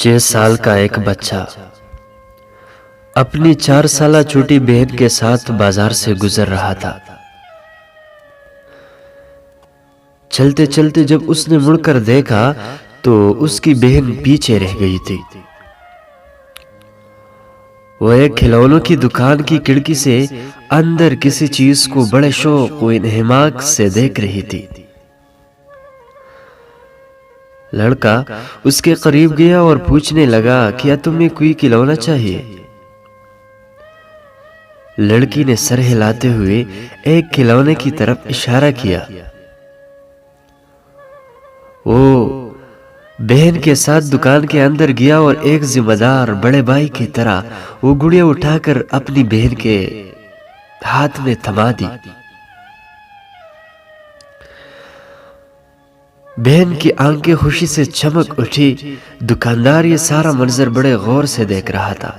6 साल का एक बच्चा अपनी 4 साला छोटी बहन के साथ बाजार से गुजर रहा था। चलते चलते जब उसने मुड़कर देखा तो उसकी बहन पीछे रह गई थी। वह एक खिलौनों की दुकान की खिड़की से अंदर किसी चीज को बड़े शौक व इन्हिमाक से देख रही थी। लड़का उसके करीब गया और पूछने लगा, क्या तुम्हें कोई खिलौना चाहिए? लड़की ने सर हिलाते हुए एक खिलौने की तरफ इशारा किया। वो बहन के साथ दुकान के अंदर गया और एक जिम्मेदार बड़े भाई की तरह वो गुड़िया उठाकर अपनी बहन के हाथ में थमा दी। बहन की आंखें खुशी से चमक उठी। दुकानदार ये सारा मंजर बड़े गौर से देख रहा था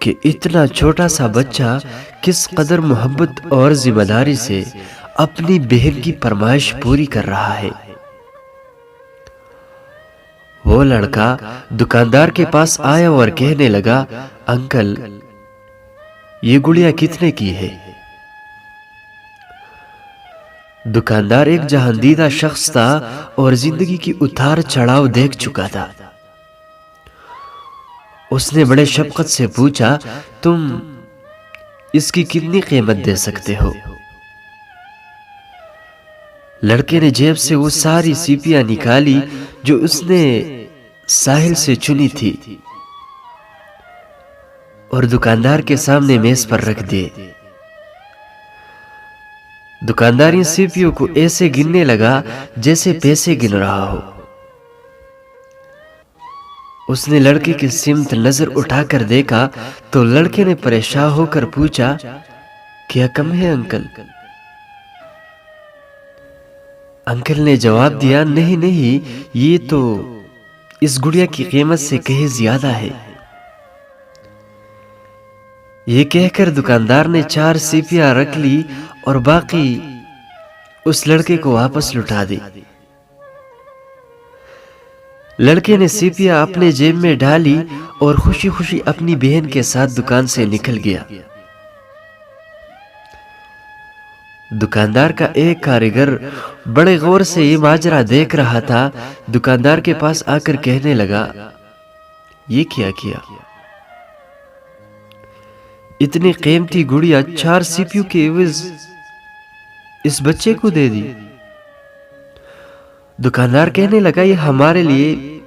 कि इतना छोटा सा बच्चा किस कदर मोहब्बत और जिम्मेदारी से अपनी बहन की फरमाइश पूरी कर रहा है। वो लड़का दुकानदार के पास आया और कहने लगा, अंकल ये गुड़िया कितने की है? दुकानदार एक जहांदीदा शख्स था और जिंदगी की उतार चढ़ाव देख चुका था। उसने बड़े शफकत से पूछा, तुम इसकी कितनी कीमत दे सकते हो? लड़के ने जेब से वो सारी सीपियां निकाली जो उसने साहिल से चुनी थी और दुकानदार के सामने मेज पर रख दिए। दुकानदार इन सीपियों को ऐसे गिनने लगा जैसे पैसे गिन रहा हो। उसने लड़के की सिमत नजर उठाकर देखा तो लड़के ने परेशान होकर पूछा, क्या कम है अंकल? अंकल ने जवाब दिया, नहीं नहीं, ये तो इस गुड़िया की कीमत से कहीं ज्यादा है। ये कहकर दुकानदार ने 4 सीपियां रख ली और बाकी उस लड़के को वापस लुटा दी। लड़के ने सीपियां अपने जेब में डाली और खुशी खुशी अपनी बहन के साथ दुकान से निकल गया। दुकानदार का एक कारीगर बड़े गौर से ये माजरा देख रहा था। दुकानदार के पास आकर कहने लगा, ये क्या किया? इतनी कीमती गुड़िया 4 सीपीयू के एवज इस बच्चे को दे दी। दुकानदार कहने लगा, ये हमारे लिए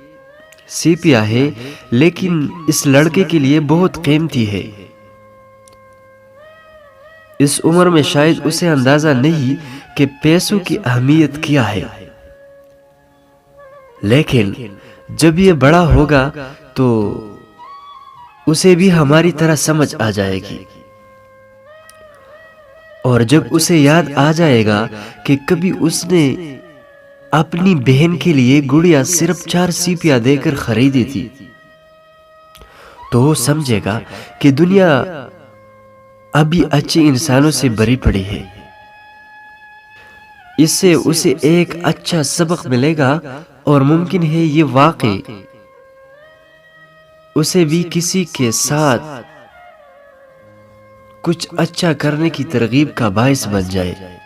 सीपिया है लेकिन इस लड़के के लिए बहुत कीमती है। इस उम्र में शायद उसे अंदाजा नहीं कि पैसों की अहमियत क्या है, लेकिन जब ये बड़ा होगा तो उसे भी हमारी तरह समझ आ जाएगी। और जब उसे याद आ जाएगा कि कभी उसने अपनी बहन के लिए गुड़िया सिर्फ 4 सीपियां देकर खरीदी थी, तो वो समझेगा कि दुनिया अभी अच्छे इंसानों से भरी पड़ी है। इससे उसे एक अच्छा सबक मिलेगा और मुमकिन है ये वाकई उसे भी किसी के साथ कुछ अच्छा करने की तरगीब का बायस बन जाए।